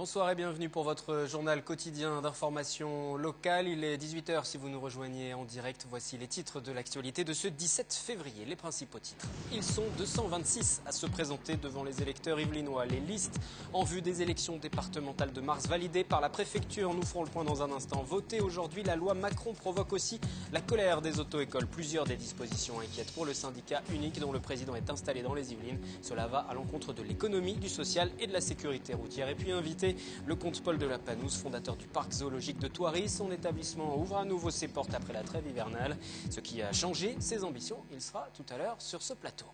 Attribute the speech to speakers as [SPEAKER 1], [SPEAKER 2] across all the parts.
[SPEAKER 1] Bonsoir et bienvenue pour votre journal quotidien d'information locale. Il est 18 h si vous nous rejoignez en direct. Voici les titres de l'actualité de ce 17 février. Les principaux titres. Ils sont 226 à se présenter devant les électeurs yvelinois. Les listes en vue des élections départementales de mars validées par la préfecture. Nous ferons le point dans un instant. Votée aujourd'hui, la loi Macron provoque aussi la colère des auto-écoles. Plusieurs des dispositions inquiètent pour le syndicat unique dont le président est installé dans les Yvelines. Cela va à l'encontre de l'économie, du social et de la sécurité routière. Et puis invité le comte Paul de la Panouse, fondateur du parc zoologique de Thoiry. Son établissement ouvre à nouveau ses portes après la trêve hivernale. Ce qui a changé ses ambitions, il sera tout à l'heure sur ce plateau.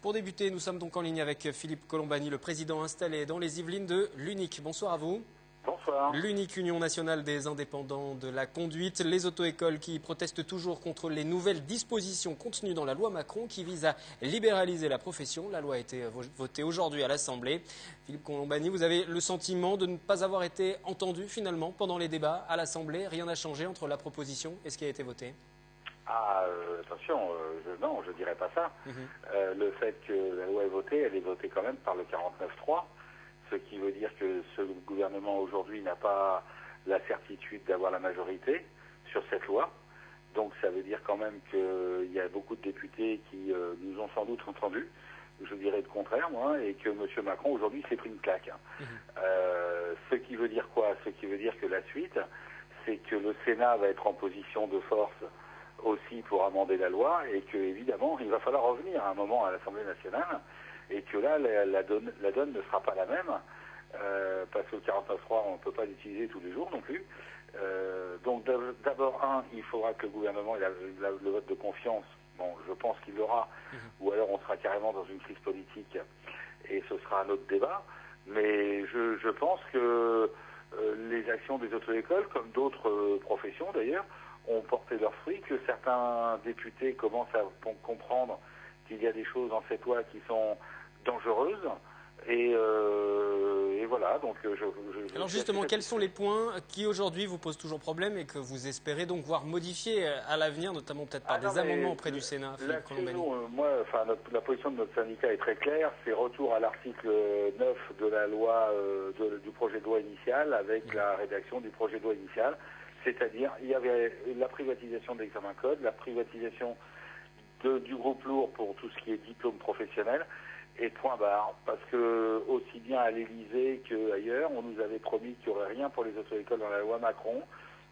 [SPEAKER 1] Pour débuter, nous sommes donc en ligne avec Philippe Colombani, le président installé dans les Yvelines de l'UNIC. Bonsoir à vous.
[SPEAKER 2] Bonsoir.
[SPEAKER 1] L'UNIC, Union nationale des indépendants de la conduite, les auto-écoles qui protestent toujours contre les nouvelles dispositions contenues dans la loi Macron qui vise à libéraliser la profession. La loi a été votée aujourd'hui à l'Assemblée. Philippe Colombani, vous avez le sentiment de ne pas avoir été entendu finalement pendant les débats à l'Assemblée. Rien n'a changé entre la proposition et ce qui a été voté?
[SPEAKER 2] Attention, non, je dirais pas ça. Le fait que la loi est votée, elle est votée quand même par le 49-3. Ce qui veut dire que ce gouvernement aujourd'hui n'a pas la certitude d'avoir la majorité sur cette loi. Donc ça veut dire quand même qu'il y a beaucoup de députés qui nous ont sans doute entendus, je dirais le contraire moi, et que M. Macron aujourd'hui s'est pris une claque. Ce qui veut dire quoi? Ce qui veut dire que la suite, c'est que le Sénat va être en position de force aussi pour amender la loi et que évidemment il va falloir revenir à un moment à l'Assemblée nationale. Et que là, la donne ne sera pas la même, parce que le 49.3, on ne peut pas l'utiliser tous les jours non plus. Donc d'abord, il faudra que le gouvernement ait le vote de confiance. Bon, je pense qu'il l'aura, ou alors on sera carrément dans une crise politique, et ce sera un autre débat. Mais je pense que les actions des auto-écoles, comme d'autres professions d'ailleurs, ont porté leurs fruits, que certains députés commencent à comprendre qu'il y a des choses dans cette loi qui sont dangereuses et voilà, donc
[SPEAKER 1] Alors justement, quels sont les points qui aujourd'hui vous posent toujours problème et que vous espérez donc voir modifier à l'avenir, notamment peut-être par des amendements auprès du Sénat?
[SPEAKER 2] La position de notre syndicat est très claire, c'est retour à l'article 9 de la loi du projet de loi initial avec la rédaction du projet de loi initial, c'est-à-dire il y avait la privatisation de l'examen code, la privatisation du groupe lourd pour tout ce qui est diplôme professionnel, et point barre. Parce que, aussi bien à l'Élysée qu'ailleurs, on nous avait promis qu'il n'y aurait rien pour les auto-écoles dans la loi Macron,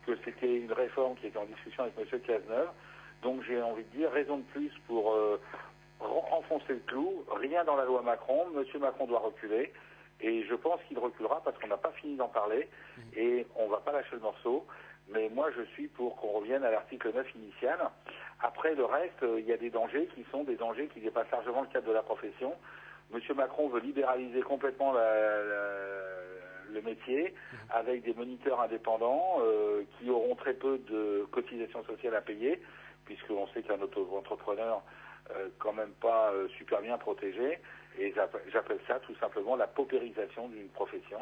[SPEAKER 2] que c'était une réforme qui était en discussion avec M. Cazeneuve. Donc j'ai envie de dire, raison de plus pour enfoncer le clou, rien dans la loi Macron, M. Macron doit reculer, et je pense qu'il reculera parce qu'on n'a pas fini d'en parler, et on ne va pas lâcher le morceau. Mais moi, je suis pour qu'on revienne à l'article 9 initial. Après, le reste, il y a des dangers qui sont des dangers qui dépassent largement le cadre de la profession. Monsieur Macron veut libéraliser complètement le métier avec des moniteurs indépendants qui auront très peu de cotisations sociales à payer, puisqu'on sait qu'un auto-entrepreneur quand même pas super bien protégé. Et j'appelle ça tout simplement la paupérisation d'une profession.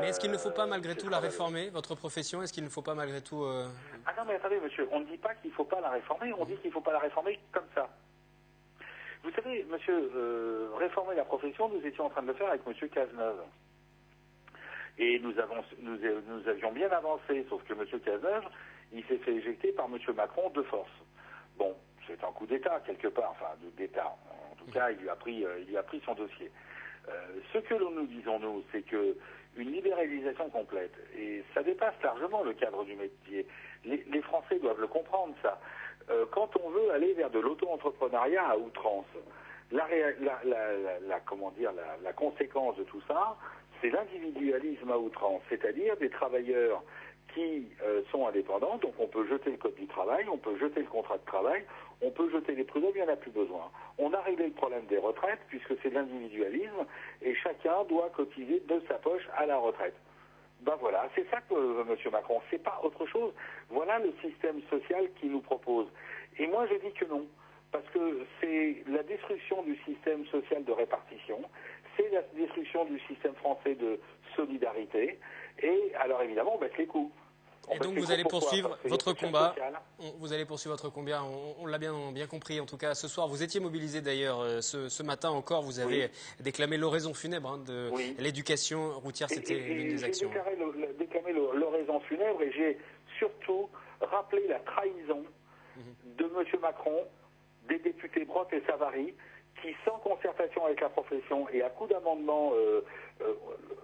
[SPEAKER 1] Mais est-ce qu'il ne faut pas malgré tout la réformer, votre profession? Est-ce qu'il ne faut pas malgré tout...
[SPEAKER 2] Ah non mais attendez monsieur, on ne dit pas qu'il ne faut pas la réformer, on dit qu'il ne faut pas la réformer comme ça. Vous savez monsieur, réformer la profession, nous étions en train de le faire avec monsieur Cazeneuve. Et nous avions bien avancé, sauf que monsieur Cazeneuve, il s'est fait éjecter par monsieur Macron de force. Bon, c'est un coup d'État quelque part, enfin d'État. En tout cas, il lui a pris son dossier. Ce que nous disons, nous, c'est que une libéralisation complète, et ça dépasse largement le cadre du métier. Les Français doivent le comprendre, ça. Quand on veut aller vers de l'auto-entrepreneuriat à outrance, la conséquence de tout ça, c'est l'individualisme à outrance, c'est-à-dire des travailleurs qui sont indépendants, donc on peut jeter le code du travail, on peut jeter le contrat de travail, on peut jeter les prud'hommes, il n'y en a plus besoin. On a réglé le problème des retraites, puisque c'est de l'individualisme, et chacun doit cotiser de sa poche à la retraite. Ben voilà, c'est ça que veut M. Macron, c'est pas autre chose. Voilà le système social qu'il nous propose. Et moi je dis que non, parce que c'est la destruction du système social de répartition, c'est la destruction du système français de solidarité, et alors évidemment on baisse les coûts.
[SPEAKER 1] Et donc vous allez poursuivre votre combat. Vous allez poursuivre votre combat. On l'a bien compris. En tout cas, ce soir, vous étiez mobilisé d'ailleurs. Ce matin encore, vous avez déclamé l'oraison funèbre de l'éducation routière. C'était l'une des actions.
[SPEAKER 2] J'ai déclamé l'oraison funèbre et j'ai surtout rappelé la trahison de M. Macron, des députés Brottes et Savary, qui, sans concertation avec la profession et à coup d'amendement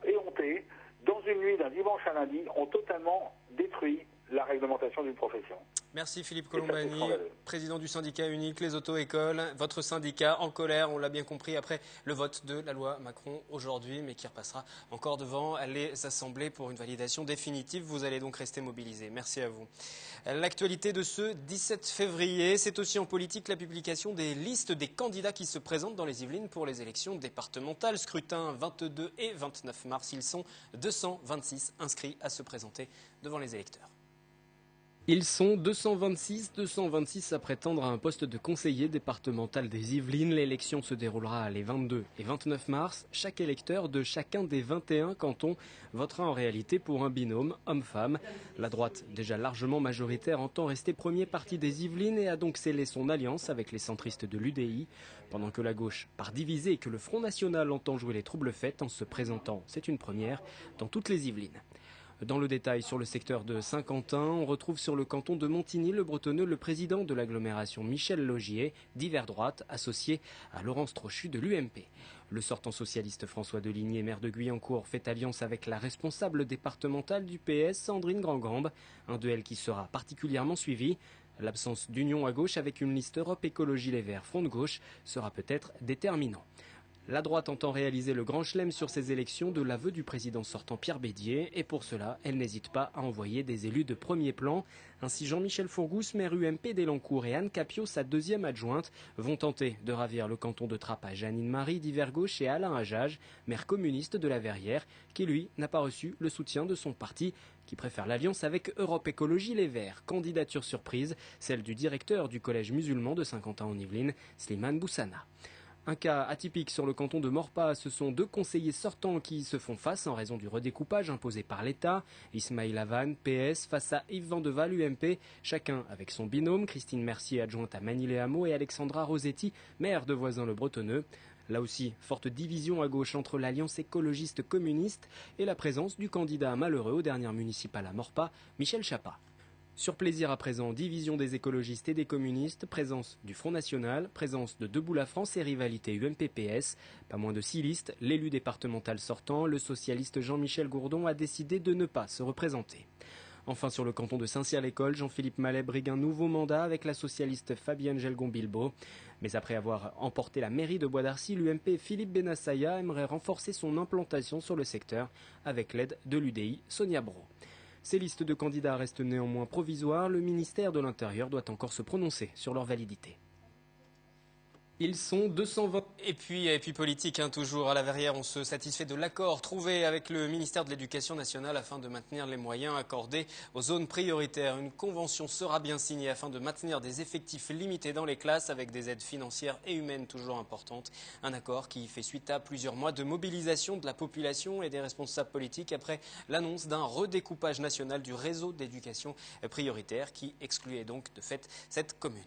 [SPEAKER 2] éhonté, dans une nuit d'un dimanche à lundi, ont totalement détruit la réglementation d'une profession.
[SPEAKER 1] Merci Philippe Colombani, président du syndicat unique Les Auto-Écoles. Votre syndicat en colère, on l'a bien compris, après le vote de la loi Macron aujourd'hui, mais qui repassera encore devant les assemblées pour une validation définitive. Vous allez donc rester mobilisés. Merci à vous. L'actualité de ce 17 février, c'est aussi en politique la publication des listes des candidats qui se présentent dans les Yvelines pour les élections départementales. Scrutin 22 et 29 mars. Ils sont 226 inscrits à se présenter devant les électeurs. Ils sont 226 à prétendre à un poste de conseiller départemental des Yvelines. L'élection se déroulera les 22 et 29 mars. Chaque électeur de chacun des 21 cantons votera en réalité pour un binôme homme-femme. La droite, déjà largement majoritaire, entend rester premier parti des Yvelines et a donc scellé son alliance avec les centristes de l'UDI. Pendant que la gauche part divisée et que le Front National entend jouer les troubles faits en se présentant, c'est une première, dans toutes les Yvelines. Dans le détail, sur le secteur de Saint-Quentin, on retrouve sur le canton de Montigny-le-Bretonneux le président de l'agglomération Michel Laugier, d'hiver droite, associé à Laurence Trochu de l'UMP. Le sortant socialiste François Deligné, maire de Guyancourt, fait alliance avec la responsable départementale du PS, Sandrine Grandgambe, un duel qui sera particulièrement suivi. L'absence d'union à gauche avec une liste Europe Écologie Les Verts Front de gauche sera peut-être déterminant. La droite entend réaliser le grand chelem sur ces élections de l'aveu du président sortant Pierre Bédier et pour cela, elle n'hésite pas à envoyer des élus de premier plan. Ainsi, Jean-Michel Fourgousse, maire UMP d'Elancourt et Anne Capio, sa deuxième adjointe, vont tenter de ravir le canton de Trappes à Janine-Marie d'hiver gauche et Alain Ajage, maire communiste de la Verrière, qui lui n'a pas reçu le soutien de son parti, qui préfère l'alliance avec Europe Écologie Les Verts. Candidature surprise, celle du directeur du collège musulman de Saint-Quentin-en-Yvelines, Slimane Boussana. Un cas atypique sur le canton de Maurepas, ce sont deux conseillers sortants qui se font face en raison du redécoupage imposé par l'État. Ismaïl Havane, PS, face à Yves Vandeval, UMP, chacun avec son binôme, Christine Mercier, adjointe à Manille-les-Hameaux, et Alexandra Rosetti, maire de Voisins-le-Bretonneux. Là aussi, forte division à gauche entre l'alliance écologiste communiste et la présence du candidat malheureux aux dernières municipales à Maurepas, Michel Chapa. Sur plaisir à présent, division des écologistes et des communistes, présence du Front National, présence de Debout la France et rivalité UMP-PS. Pas moins de 6 listes, l'élu départemental sortant, le socialiste Jean-Michel Gourdon, a décidé de ne pas se représenter. Enfin, sur le canton de Saint-Cyr-l'École, Jean-Philippe Mallet brigue un nouveau mandat avec la socialiste Fabienne Gelgon-Bilbao. Mais après avoir emporté la mairie de Bois d'Arcy, l'UMP Philippe Benassaya aimerait renforcer son implantation sur le secteur avec l'aide de l'UDI Sonia Brault. Ces listes de candidats restent néanmoins provisoires. Le ministère de l'Intérieur doit encore se prononcer sur leur validité. Ils sont 220. Et puis politique, toujours à la Verrière, on se satisfait de l'accord trouvé avec le ministère de l'Éducation nationale afin de maintenir les moyens accordés aux zones prioritaires. Une convention sera bien signée afin de maintenir des effectifs limités dans les classes avec des aides financières et humaines toujours importantes. Un accord qui fait suite à plusieurs mois de mobilisation de la population et des responsables politiques après l'annonce d'un redécoupage national du réseau d'éducation prioritaire qui excluait donc de fait cette commune.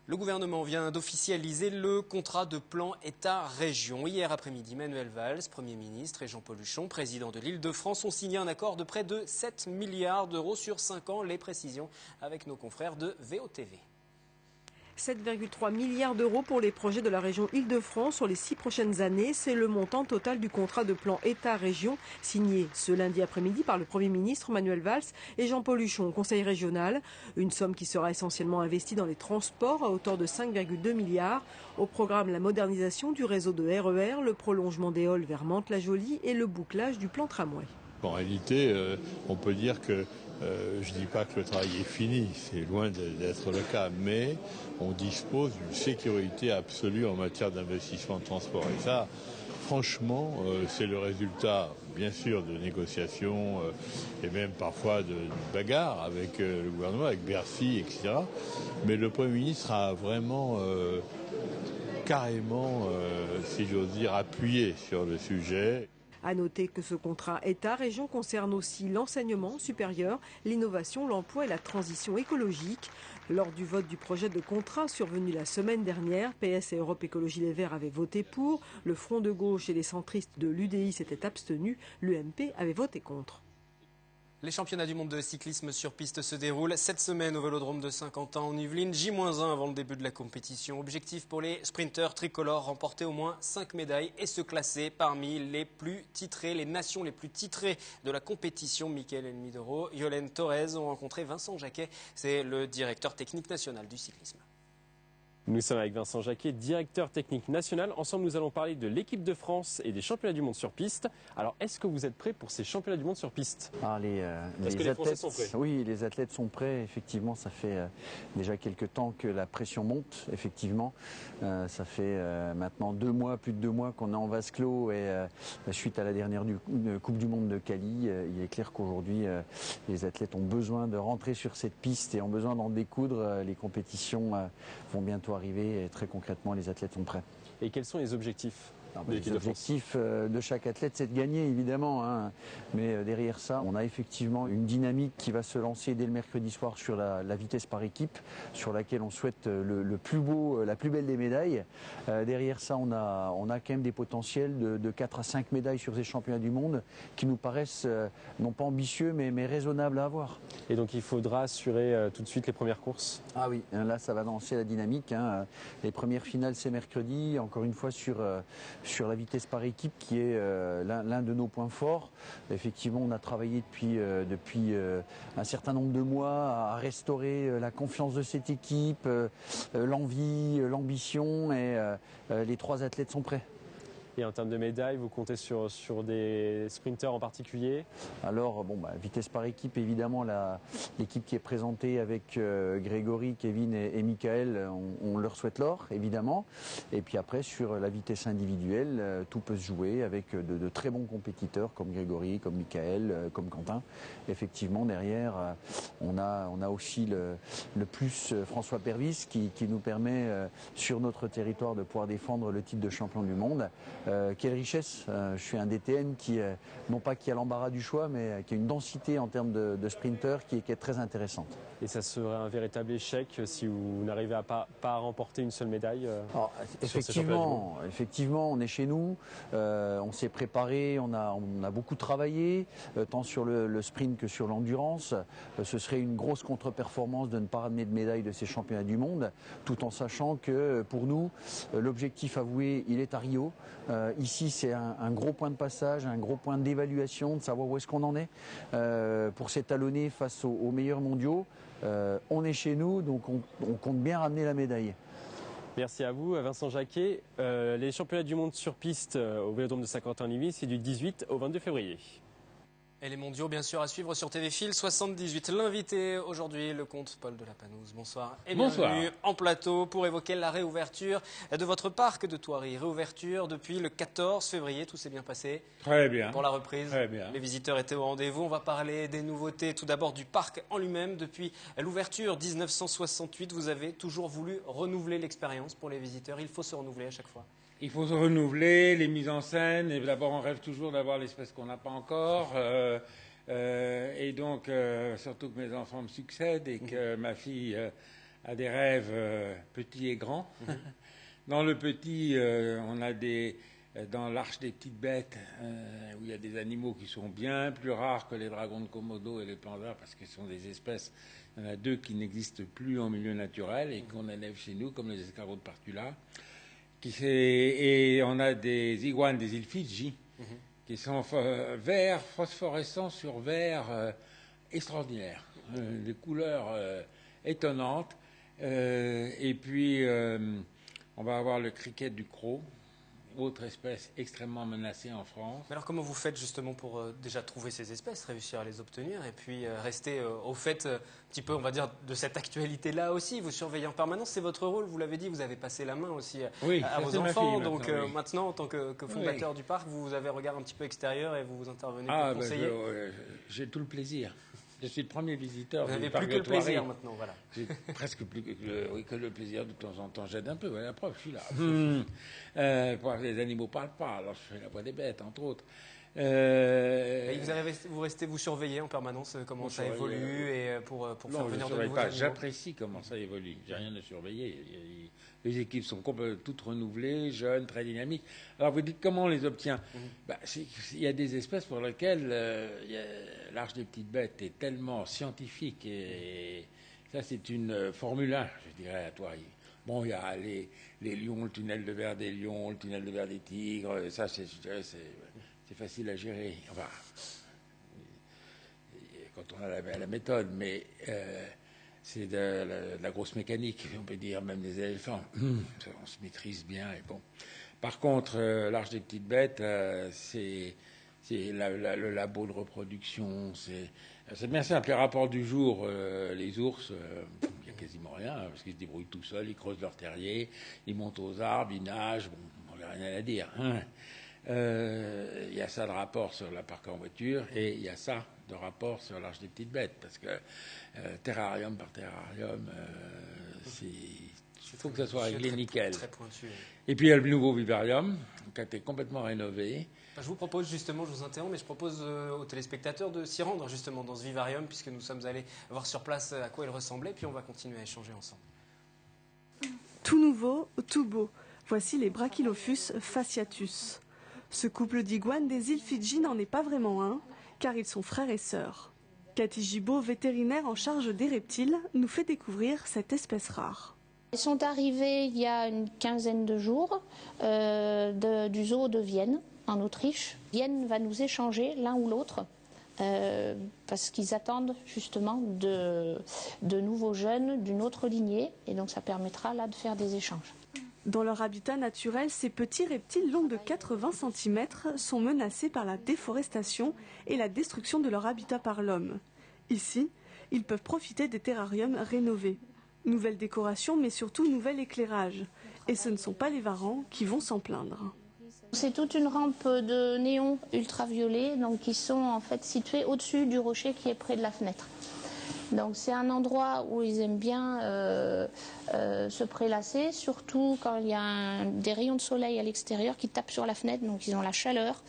[SPEAKER 1] Le gouvernement vient d'officialiser le contrat de plan État-région. Hier après-midi, Manuel Valls, Premier ministre, et Jean-Paul Huchon, président de l'Île-de-France, ont signé un accord de près de 7 milliards d'euros sur 5 ans. Les précisions avec nos confrères de VOTV.
[SPEAKER 3] 7,3 milliards d'euros pour les projets de la région Île-de-France sur les 6 prochaines années. C'est le montant total du contrat de plan État-région signé ce lundi après-midi par le Premier ministre Manuel Valls et Jean-Paul Huchon au Conseil régional. Une somme qui sera essentiellement investie dans les transports à hauteur de 5,2 milliards. Au programme, la modernisation du réseau de RER, le prolongement des halls vers Mantes-la-Jolie et le bouclage du plan tramway.
[SPEAKER 4] En réalité, on peut dire que je ne dis pas que le travail est fini, c'est loin d'être le cas, mais on dispose d'une sécurité absolue en matière d'investissement de transport. Et ça, franchement, c'est le résultat, bien sûr, de négociations et même parfois de bagarres avec le gouvernement, avec Bercy, etc. Mais le Premier ministre a vraiment carrément, si j'ose dire, appuyé sur le sujet.
[SPEAKER 3] À noter que ce contrat État-région concerne aussi l'enseignement supérieur, l'innovation, l'emploi et la transition écologique. Lors du vote du projet de contrat survenu la semaine dernière, PS et Europe Écologie Les Verts avaient voté pour, le Front de gauche et les centristes de l'UDI s'étaient abstenus, l'UMP avait voté contre.
[SPEAKER 1] Les championnats du monde de cyclisme sur piste se déroulent cette semaine au Vélodrome de Saint-Quentin en Yvelines, J-1 avant le début de la compétition. Objectif pour les sprinteurs tricolores, remporter au moins 5 médailles et se classer parmi les plus titrés, les nations les plus titrées de la compétition. Michael Elmidoro, Yolène Torres ont rencontré Vincent Jacquet, c'est le directeur technique national du cyclisme.
[SPEAKER 5] Nous sommes avec Vincent Jacquet, directeur technique national. Ensemble, nous allons parler de l'équipe de France et des championnats du monde sur piste. Alors, est-ce que vous êtes prêts pour ces championnats du monde sur piste?
[SPEAKER 6] Est-ce que les Français sont prêts? Oui, les athlètes sont prêts. Effectivement, ça fait déjà quelques temps que la pression monte. Effectivement, ça fait maintenant plus de 2 mois qu'on est en vase clos et suite à la dernière Coupe du Monde de Cali, il est clair qu'aujourd'hui, les athlètes ont besoin de rentrer sur cette piste et ont besoin d'en découdre. Les compétitions vont bientôt arriver et très concrètement les athlètes sont prêts.
[SPEAKER 5] Et quels sont les objectifs?
[SPEAKER 6] Les objectifs de chaque athlète, c'est de gagner évidemment, hein. Mais derrière ça, on a effectivement une dynamique qui va se lancer dès le mercredi soir sur la vitesse par équipe, sur laquelle on souhaite le plus beau, la plus belle des médailles. Derrière ça, on a quand même des potentiels de 4 à 5 médailles sur ces championnats du monde qui nous paraissent non pas ambitieux mais raisonnables à avoir.
[SPEAKER 5] Et donc il faudra assurer tout de suite les premières courses?
[SPEAKER 6] Ah oui, là ça va lancer la dynamique, hein. Les premières finales c'est mercredi, encore une fois sur la vitesse par équipe qui est l'un de nos points forts. Effectivement, on a travaillé depuis un certain nombre de mois à restaurer la confiance de cette équipe, l'envie, l'ambition et les 3 athlètes sont prêts.
[SPEAKER 5] Et en termes de médailles, vous comptez sur des sprinteurs en particulier?
[SPEAKER 6] Alors, vitesse par équipe, évidemment, l'équipe qui est présentée avec Grégory, Kevin et Michael, on leur souhaite l'or, évidemment. Et puis après, sur la vitesse individuelle, tout peut se jouer avec de très bons compétiteurs comme Grégory, comme Michael, comme Quentin. Effectivement, derrière, on a aussi le plus François Pervis qui nous permet, sur notre territoire, de pouvoir défendre le titre de champion du monde. Quelle richesse, je suis un DTN qui, non pas qui a l'embarras du choix, mais qui a une densité en termes de sprinteurs qui est très intéressante.
[SPEAKER 5] Et ça serait un véritable échec si vous n'arrivez pas à remporter une seule médaille?
[SPEAKER 6] Effectivement, on est chez nous, on s'est préparé, on a beaucoup travaillé, tant sur le sprint que sur l'endurance. Ce serait une grosse contre-performance de ne pas ramener de médaille de ces championnats du monde, tout en sachant que pour nous, l'objectif avoué, il est à Rio. Ici, c'est un gros point de passage, un gros point d'évaluation, de savoir où est-ce qu'on en est pour s'étalonner face aux meilleurs mondiaux. On est chez nous, donc on compte bien ramener la médaille.
[SPEAKER 5] Merci à vous, Vincent Jacquet. Les championnats du monde sur piste au Vélodrome de Saint-Quentin-en-Yvelines, c'est du 18 au 22 février.
[SPEAKER 1] Et les mondiaux, bien sûr, à suivre sur TV Fil 78. L'invité aujourd'hui, le comte Paul de la Panouse. Bonsoir et bienvenue en plateau pour évoquer la réouverture de votre parc de Thoiry. Réouverture depuis le 14 février, tout s'est bien passé.
[SPEAKER 7] Très bien.
[SPEAKER 1] Pour la reprise,
[SPEAKER 7] très bien.
[SPEAKER 1] Les visiteurs étaient au rendez-vous. On va parler des nouveautés, tout d'abord du parc en lui-même. Depuis l'ouverture 1968, vous avez toujours voulu renouveler l'expérience pour les visiteurs. Il faut se renouveler à chaque fois.
[SPEAKER 7] Il faut se renouveler, les mises en scène. Et d'abord, on rêve toujours d'avoir l'espèce qu'on n'a pas encore. Et donc, surtout que mes enfants me succèdent et que ma fille a des rêves petits et grands. Dans le petit, on a dans l'Arche des petites bêtes, où il y a des animaux qui sont bien plus rares que les dragons de Komodo et les pandas, parce que ce sont des espèces, il y en a 2 qui n'existent plus en milieu naturel et qu'on élève chez nous, comme les escargots de Partula. Et on a des iguanes des îles Fidji, qui sont verts, phosphorescents sur vert, extraordinaires, des couleurs étonnantes. Et puis, on va avoir le criquet du Croc, autre espèce extrêmement menacée en France.
[SPEAKER 1] Mais alors comment vous faites justement pour déjà trouver ces espèces, réussir à les obtenir et puis rester au fait un petit peu, on va dire, de cette actualité-là aussi? Vous surveillez en permanence, c'est votre rôle, vous l'avez dit, vous avez passé la main aussi à vos enfants. Donc maintenant, en tant que fondateur du parc, vous avez un regard un petit peu extérieur et vous intervenez pour conseiller.
[SPEAKER 7] J'ai tout le plaisir. Je suis le premier visiteur.
[SPEAKER 1] Vous n'avez plus que le plaisir maintenant, voilà.
[SPEAKER 7] J'ai presque plus que le plaisir. De temps en temps, j'aide un peu. La preuve, je suis là. Les animaux ne parlent pas, alors je fais la voix des bêtes, entre autres.
[SPEAKER 1] Vous restez vous surveillez en permanence comment ça évolue et pour faire venir de nouveaux
[SPEAKER 7] surveille pas.
[SPEAKER 1] animaux.
[SPEAKER 7] J'apprécie comment ça évolue. J'ai rien à surveiller. Les équipes sont toutes renouvelées, jeunes, très dynamiques. Alors vous dites comment on les obtient? Il y a des espèces pour lesquelles l'Arche des petites bêtes est tellement scientifique et ça c'est une Formule 1, je dirais, à Thoiry. Bon, il y a les lions, le tunnel de verre des lions, le tunnel de verre des tigres, ça je dirais c'est facile à gérer. Enfin, quand on a la méthode, mais c'est de la grosse mécanique, on peut dire, même des éléphants. On se maîtrise bien. Et bon. Par contre, l'Arche des petites bêtes, c'est le labo de reproduction. C'est bien simple. Les rapports du jour, les ours, il n'y a quasiment rien, parce qu'ils se débrouillent tout seuls, ils creusent leur terrier, ils montent aux arbres, ils nagent, bon, on n'a rien à dire. Il y a ça de rapport sur la parc en voiture et il y a ça de rapport sur l'Arche des petites bêtes, parce que terrarium par terrarium, il faut que ça soit réglé nickel.
[SPEAKER 1] Très pointu.
[SPEAKER 7] Et puis il y a le nouveau vivarium qui a été complètement rénové.
[SPEAKER 1] Je vous propose justement, je vous interromps, mais je propose aux téléspectateurs de s'y rendre justement dans ce vivarium, puisque nous sommes allés voir sur place à quoi il ressemblait, puis on va continuer à échanger ensemble.
[SPEAKER 8] Tout nouveau, tout beau. Voici les Brachylopus fasciatus. Ce couple d'iguanes des îles Fidji n'en est pas vraiment un, car ils sont frères et sœurs. Cathy Gibault, vétérinaire en charge des reptiles, nous fait découvrir cette espèce rare.
[SPEAKER 9] Ils sont arrivés il y a une quinzaine de jours du zoo de Vienne, en Autriche. Vienne va nous échanger l'un ou l'autre, parce qu'ils attendent justement de nouveaux jeunes d'une autre lignée, et donc ça permettra là de faire des échanges.
[SPEAKER 8] Dans leur habitat naturel, ces petits reptiles longs de 80 cm sont menacés par la déforestation et la destruction de leur habitat par l'homme. Ici, ils peuvent profiter des terrariums rénovés. Nouvelle décoration, mais surtout nouvel éclairage. Et ce ne sont pas les varans qui vont s'en plaindre.
[SPEAKER 9] C'est toute une rampe de néon ultraviolet, donc qui sont en fait situés au-dessus du rocher qui est près de la fenêtre. Donc c'est un endroit où ils aiment bien se prélasser, surtout quand il y a des rayons de soleil à l'extérieur qui tapent sur la fenêtre, donc ils ont la chaleur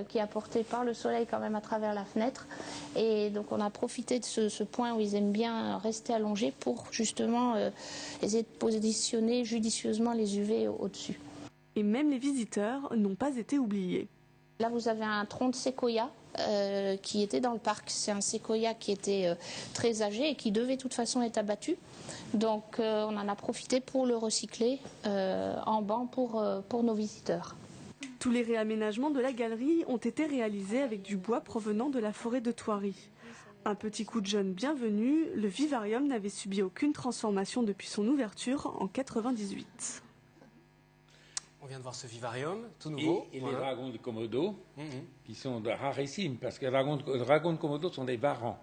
[SPEAKER 9] qui est apportée par le soleil quand même à travers la fenêtre. Et donc on a profité de ce point où ils aiment bien rester allongés pour justement essayer de positionner judicieusement les UV au-dessus.
[SPEAKER 8] Et même les visiteurs n'ont pas été oubliés.
[SPEAKER 9] Là vous avez un tronc de séquoia qui était dans le parc. C'est un séquoia qui était très âgé et qui devait de toute façon être abattu. Donc on en a profité pour le recycler en banc pour nos visiteurs.
[SPEAKER 8] Tous les réaménagements de la galerie ont été réalisés avec du bois provenant de la forêt de Thoiry. Un petit coup de jeune bienvenu, le vivarium n'avait subi aucune transformation depuis son ouverture en 1998.
[SPEAKER 1] On vient de voir ce vivarium, tout nouveau.
[SPEAKER 7] Et voilà. Les dragons de Komodo, qui sont rarissimes, parce que les dragons de Komodo sont des varans.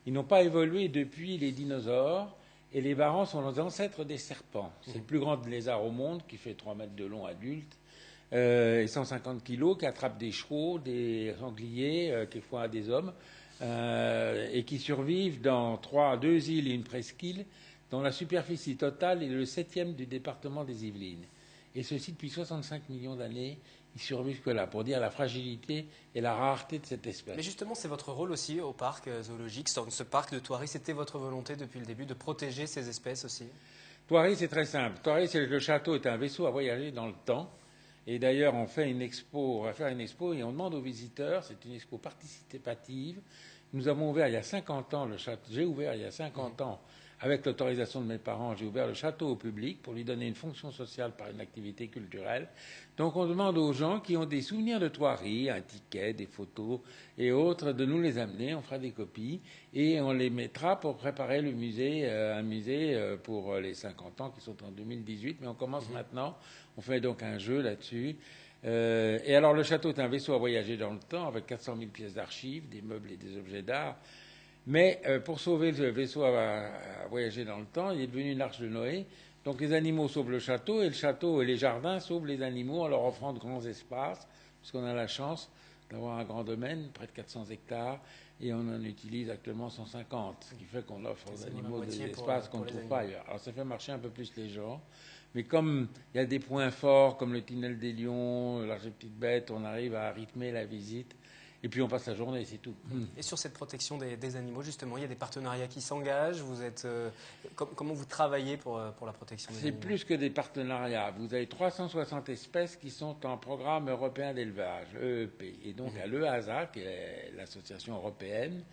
[SPEAKER 7] Ils n'ont pas évolué depuis les dinosaures, et les varans sont les ancêtres des serpents. C'est le plus grand lézard au monde, qui fait 3 mètres de long adulte, et 150 kilos, qui attrape des chevaux, des sangliers, quelquefois des hommes, et qui survivent dans 2 îles et une presqu'île, dont la superficie totale est le 7e du département des Yvelines. Et ceci depuis 65 millions d'années, ils survivent que là, pour dire la fragilité et la rareté de cette espèce.
[SPEAKER 1] Mais justement, c'est votre rôle aussi au parc zoologique, ce parc de Thoiry, c'était votre volonté depuis le début de protéger ces espèces aussi?
[SPEAKER 7] Thoiry, c'est très simple. Thoiry, le château est un vaisseau à voyager dans le temps. Et d'ailleurs, on va faire une expo et on demande aux visiteurs, c'est une expo participative. Nous avons ouvert il y a 50 ans le château, j'ai ouvert il y a 50 ans, avec l'autorisation de mes parents, j'ai ouvert le château au public pour lui donner une fonction sociale par une activité culturelle. Donc on demande aux gens qui ont des souvenirs de Thoiry, un ticket, des photos et autres, de nous les amener, on fera des copies et on les mettra pour préparer le musée, un musée pour les 50 ans qui sont en 2018, mais on commence maintenant, on fait donc un jeu là-dessus. Et alors le château est un vaisseau à voyager dans le temps avec 400 000 pièces d'archives, des meubles et des objets d'art. Mais pour sauver le vaisseau à voyager dans le temps, il est devenu une arche de Noé. Donc les animaux sauvent le château et les jardins sauvent les animaux en leur offrant de grands espaces, puisqu'on a la chance d'avoir un grand domaine, près de 400 hectares, et on en utilise actuellement 150, ce qui fait qu'on offre aux animaux des espaces qu'on ne trouve pas ailleurs. Alors ça fait marcher un peu plus les gens, mais comme il y a des points forts, comme le tunnel des lions, l'Arche des petites bêtes, on arrive à rythmer la visite Et puis on passe la journée, c'est tout.
[SPEAKER 1] Et sur cette protection des animaux, justement, il y a des partenariats qui s'engagent. Vous êtes, comment vous travaillez pour la protection des animaux?
[SPEAKER 7] C'est plus que des partenariats. Vous avez 360 espèces qui sont en programme européen d'élevage, EEP. Et donc à l'EASA, qui est l'association européenne,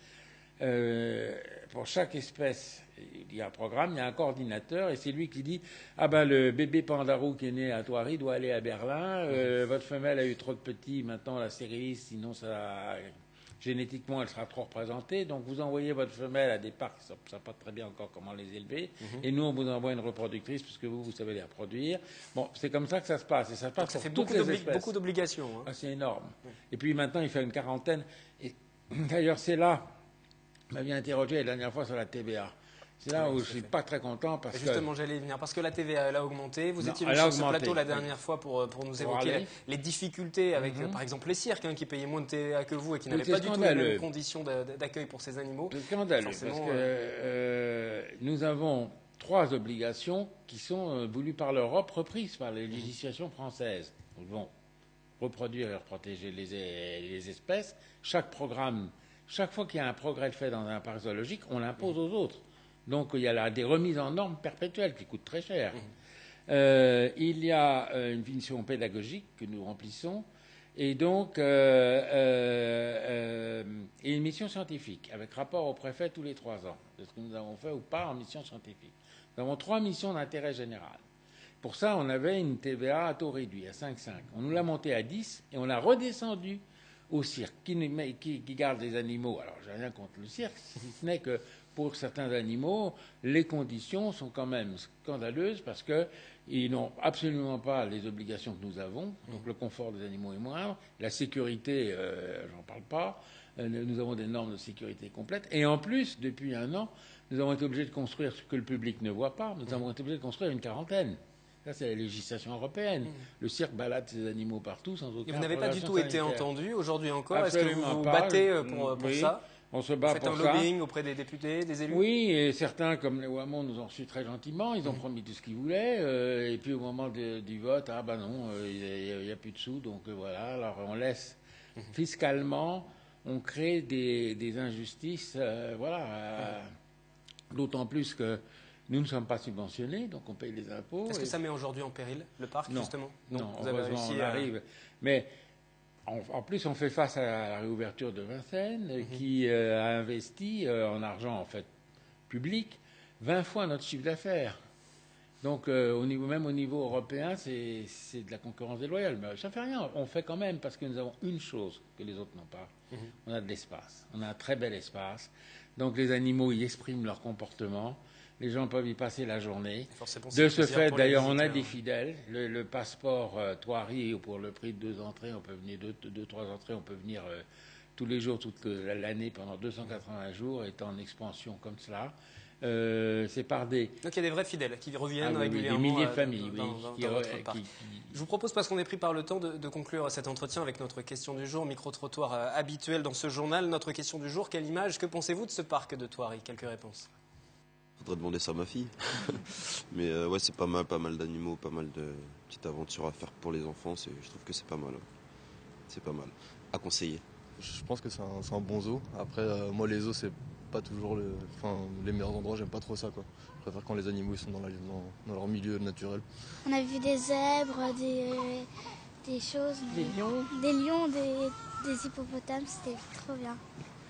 [SPEAKER 7] pour chaque espèce, il y a un programme, il y a un coordinateur, et c'est lui qui dit « Ah ben le bébé pandarou qui est né à Thoiry doit aller à Berlin, votre femelle a eu trop de petits, maintenant la stérilie, sinon génétiquement elle sera trop représentée, donc vous envoyez votre femelle à des parcs qui ne savent pas très bien encore comment les élever, et nous on vous envoie une reproductrice puisque vous savez les reproduire. » Bon, c'est comme ça que ça se passe, et ça se passe
[SPEAKER 1] donc ça
[SPEAKER 7] pour
[SPEAKER 1] fait beaucoup d'obligations. Hein.
[SPEAKER 7] Ah, c'est énorme. Et puis maintenant il fait une quarantaine, et d'ailleurs c'est là, on m'avait interrogé la dernière fois sur la TVA. C'est là où je ne suis pas très content parce que...
[SPEAKER 1] Justement, j'allais y venir. Parce que la TVA, elle a augmenté. Vous étiez sur ce plateau la dernière fois pour nous évoquer les difficultés avec, par exemple, les cirques qui payaient moins de TVA que vous et qui n'avaient pas du tout les mêmes conditions d'accueil pour ces animaux.
[SPEAKER 7] C'est scandaleux parce que nous avons 3 obligations qui sont voulues par l'Europe, reprises par les législations françaises. Nous devons reproduire et protéger les espèces. Chaque programme, chaque fois qu'il y a un progrès fait dans un parc zoologique, on l'impose aux autres. Donc il y a là des remises en normes perpétuelles qui coûtent très cher. Il y a une mission pédagogique que nous remplissons et donc et une mission scientifique avec rapport au préfet tous les 3 ans de ce que nous avons fait ou pas en mission scientifique. Nous avons 3 missions d'intérêt général. Pour ça, on avait une TVA à taux réduit, à 5,5. On nous l'a montée à 10 et on l'a redescendu au cirque qui garde les animaux. Alors, j'ai rien contre le cirque, si ce n'est que pour certains animaux, les conditions sont quand même scandaleuses parce qu'ils n'ont absolument pas les obligations que nous avons. Donc le confort des animaux est moindre. La sécurité, j'en parle pas. Nous avons des normes de sécurité complètes. Et en plus, depuis 1 an, nous avons été obligés de construire ce que le public ne voit pas. Nous avons été obligés de construire une quarantaine. Ça, c'est la législation européenne. Le cirque balade ses animaux partout sans aucun...
[SPEAKER 1] Et vous n'avez pas du tout été entendu aujourd'hui encore?
[SPEAKER 7] Absolument.
[SPEAKER 1] Est-ce que vous vous battez pour
[SPEAKER 7] oui.
[SPEAKER 1] ça?
[SPEAKER 7] On se bat
[SPEAKER 1] pour
[SPEAKER 7] ça.
[SPEAKER 1] Faites un lobbying auprès des députés, des élus?
[SPEAKER 7] Oui, et certains, comme les Ouamons, nous ont reçus très gentiment. Ils ont promis tout ce qu'ils voulaient. Et puis au moment du vote, ah ben non, il n'y a plus de sous. Donc voilà, alors on laisse fiscalement, on crée des injustices. Voilà. D'autant plus que nous ne sommes pas subventionnés, donc on paye les impôts.
[SPEAKER 1] Est-ce que ça met aujourd'hui en péril le parc, justement?
[SPEAKER 7] Non,
[SPEAKER 1] vous avez réussi
[SPEAKER 7] on arrive. Mais en plus, on fait face à la réouverture de Vincennes, qui a investi en argent en fait public 20 fois notre chiffre d'affaires. Donc, même au niveau européen, c'est de la concurrence déloyale. Mais ça ne fait rien. On fait quand même parce que nous avons une chose que les autres n'ont pas. On a de l'espace. On a un très bel espace. Donc, les animaux y expriment leur comportement. Les gens peuvent y passer la journée. De ce fait, d'ailleurs, on a des fidèles. Le passeport Thoiry, pour le prix de 2 entrées, on peut venir 2-3 entrées, on peut venir tous les jours, toute l'année, pendant 280 jours, est en expansion comme cela. C'est par des...
[SPEAKER 1] Donc il y a des vrais fidèles qui reviennent régulièrement.
[SPEAKER 7] Des milliers de familles,
[SPEAKER 1] dans votre parc. Je vous propose, parce qu'on est pris par le temps, de conclure cet entretien avec notre question du jour, micro-trottoir habituel dans ce journal. Notre question du jour, quelle image, que pensez-vous de ce parc de Thoiry? Quelques réponses.
[SPEAKER 10] Faudrait demander ça à ma fille. Mais ouais, c'est pas mal d'animaux, pas mal de petites aventures à faire pour les enfants. Je trouve que c'est pas mal. C'est pas mal. À conseiller.
[SPEAKER 11] Je pense que c'est un bon zoo. Après, moi, les zoos, c'est pas toujours les meilleurs endroits. J'aime pas trop ça, quoi. Je préfère quand les animaux ils sont dans leur milieu naturel.
[SPEAKER 12] On a vu des zèbres, des choses.
[SPEAKER 13] Des lions.
[SPEAKER 12] Des lions, des hippopotames. C'était trop bien.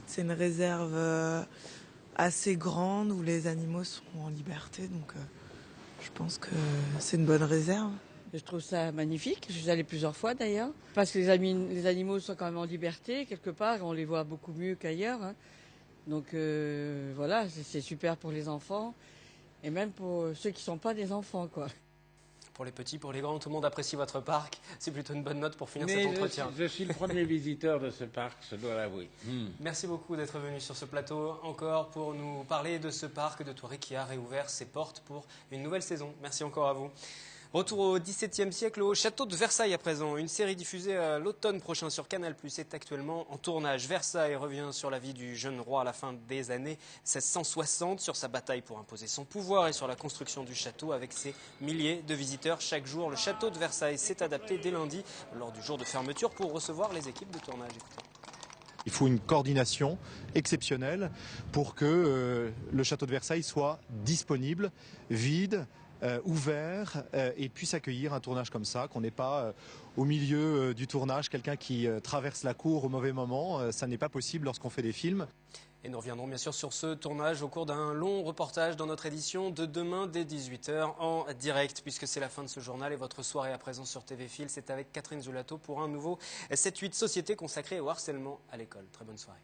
[SPEAKER 13] C'est une réserve assez grande où les animaux sont en liberté, donc je pense que c'est une bonne réserve.
[SPEAKER 14] Je trouve ça magnifique, je suis allée plusieurs fois d'ailleurs, parce que les animaux sont quand même en liberté, quelque part, on les voit beaucoup mieux qu'ailleurs. Hein. Donc voilà, c'est super pour les enfants, et même pour ceux qui ne sont pas des enfants, quoi.
[SPEAKER 1] Pour les petits, pour les grands, tout le monde apprécie votre parc. C'est plutôt une bonne note pour finir cet entretien.
[SPEAKER 7] Je suis le premier visiteur de ce parc, je dois l'avouer.
[SPEAKER 1] Merci beaucoup d'être venu sur ce plateau encore pour nous parler de ce parc de Thoiry qui a réouvert ses portes pour une nouvelle saison. Merci encore à vous. Retour au XVIIe siècle, au château de Versailles à présent. Une série diffusée à l'automne prochain sur Canal+ est actuellement en tournage. Versailles revient sur la vie du jeune roi à la fin des années 1660, sur sa bataille pour imposer son pouvoir et sur la construction du château avec ses milliers de visiteurs chaque jour. Le château de Versailles s'est adapté dès lundi lors du jour de fermeture pour recevoir les équipes de tournage. Écoutez.
[SPEAKER 15] Il faut une coordination exceptionnelle pour que le château de Versailles soit disponible, vide, ouvert et puisse accueillir un tournage comme ça, qu'on n'ait pas au milieu du tournage quelqu'un qui traverse la cour au mauvais moment. Ça n'est pas possible lorsqu'on fait des films.
[SPEAKER 1] Et nous reviendrons bien sûr sur ce tournage au cours d'un long reportage dans notre édition de demain dès 18h en direct, puisque c'est la fin de ce journal et votre soirée à présent sur TV Fil, c'est avec Catherine Zulato pour un nouveau 7-8 Société consacré au harcèlement à l'école. Très bonne soirée.